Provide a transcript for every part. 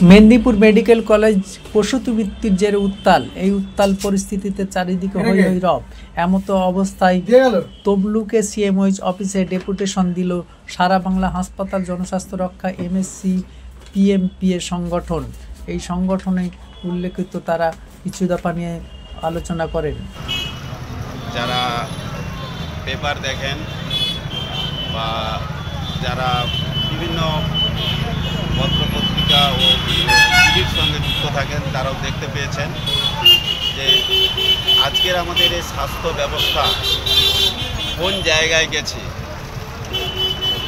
Medinipur medical college প্রসূতি মৃত্যুর জেরে উত্তাল। এই উত্তাল পরিস্থিতিতে চারিদিকে হই হই রব। এমতো অবস্থায় তমলুকে সিএমওইচ অফিসে ডেপুটেশন দিল সারা বাংলা হাসপাতাল জনস্বাস্থ্য রক্ষা এমএসসি পিএমপিএ সংগঠন। এই সংগঠনে উল্লেখিত তারা কিছু দফা নিয়ে আলোচনা করেন। যারা পেপার দেখেন বা যারা বিভিন্ন পত্রপত্রিকা ও টিভির সঙ্গে যুক্ত থাকেন তারাও দেখতে পেয়েছেন যে আজকের আমাদের এই স্বাস্থ্য ব্যবস্থা কোন জায়গায় গেছে।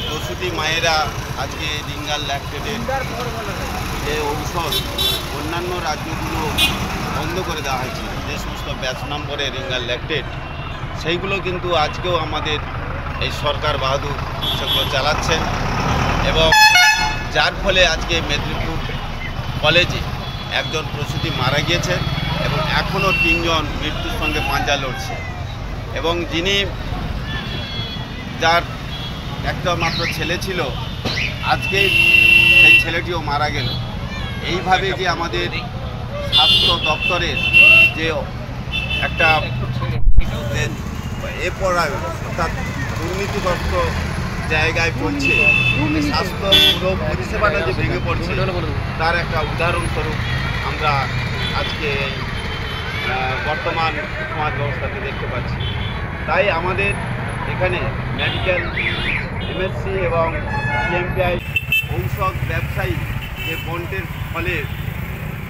প্রসূতি মায়েরা আজকে রিঙ্গাল ল্যাকটেটের যে ঔষধ অন্যান্য রাজ্যগুলো বন্ধ করে দেওয়া হয়েছে, যে সমস্ত ব্যাচ নম্বরে রিঙ্গাল ল্যাকটেট, সেইগুলো কিন্তু আজকেও আমাদের এই সরকার বাহাদুর সেগুলো চালাচ্ছেন এবং যার ফলে আজকে মেদিনীপুর কলেজে একজন প্রসূতি মারা গিয়েছে এবং এখনও 3 জন মৃত্যুর সঙ্গে পাঞ্জা লড়ছে এবং যার একটা মাত্র ছেলে ছিল, আজকে সেই ছেলেটিও মারা গেল। এইভাবে যে আমাদের স্বাস্থ্য দপ্তরের যে একটা অর্থাৎ দুর্নীতিগ্রস্ত জায়গায় পড়ছে, স্বাস্থ্য পুরো পরিষেবাটা যে ভেঙে পড়ছে তার একটা উদাহরণস্বরূপ আমরা আজকে বর্তমান সমাজ ব্যবস্থাতে দেখতে পাচ্ছি। তাই আমাদের এখানে মেডিকেল এমএসসি এবং পিএমপিআই ঔষধ ব্যবসায়ী যে বন্ডের ফলে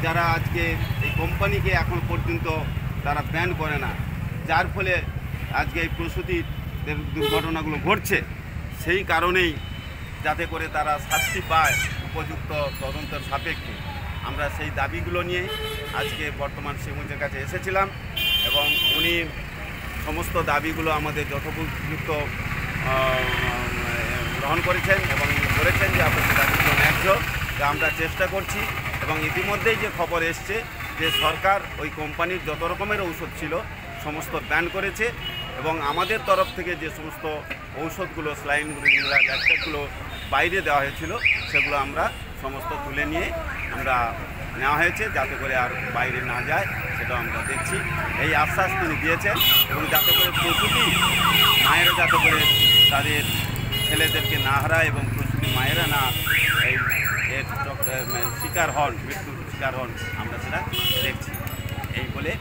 যারা আজকে এই কোম্পানিকে এখন পর্যন্ত তারা ব্যান করে না, যার ফলে আজকে এই প্রসূতির দুর্ঘটনাগুলো ঘটছে, সেই কারণেই যাতে করে তারা শাস্তি পায় উপযুক্ত তদন্তের সাপেক্ষে আমরা সেই দাবিগুলো নিয়ে আজকে বর্তমান সিএমওর কাছে এসেছিলাম এবং উনি সমস্ত দাবিগুলো আমাদের যথোপযুক্ত গ্রহণ করেছেন এবং বলেছেন যে আপনাদের দাবিগুলো ন্যায্য, যা আমরা চেষ্টা করছি। এবং ইতিমধ্যেই যে খবর এসছে যে সরকার ওই কোম্পানির যত রকমের ঔষধ ছিল সমস্ত ব্যান করেছে এবং আমাদের তরফ থেকে যে সমস্ত ঔষধগুলো স্লাইনগুলো ল্যাকটেটগুলো বাইরে দেওয়া হয়েছিল সেগুলো আমরা সমস্ত তুলে নিয়ে আমরা নেওয়া হয়েছে যাতে করে আর বাইরে না যায়, সেটাও আমরা দেখছি। এই আশ্বাস তিনি দিয়েছেন এবং যাতে করে প্রসূতি মায়েরা যাতে করে তাদের ছেলেদেরকে না হারায় এবং প্রসূতি মায়েরা না এই শিকার হন, মৃত্যুর শিকার হন, আমরা সেটা দেখছি। এই বলে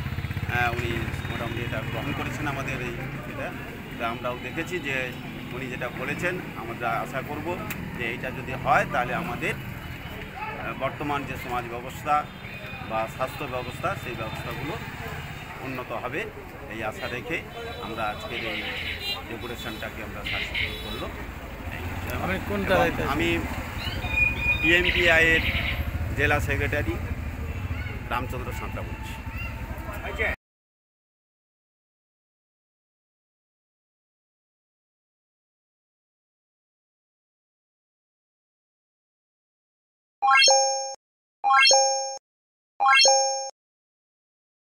উনি মোটামুটি এটা গ্রহণ করেছেন আমাদের এই সেটা আমরাও দেখেছি যে উনি যেটা বলেছেন। আমরা আশা করব যে এইটা যদি হয় তাহলে আমাদের বর্তমান যে সমাজ ব্যবস্থা বা স্বাস্থ্য ব্যবস্থা সেই ব্যবস্থাগুলো উন্নত হবে, এই আশা রেখে আমরা আজকের এই ডেপুটেশনটাকে আমরা সাকসেসফুল করলো। আমি পিএমপিআইয়ের জেলা সেক্রেটারি রামচন্দ্র সাঁতরা বলছি।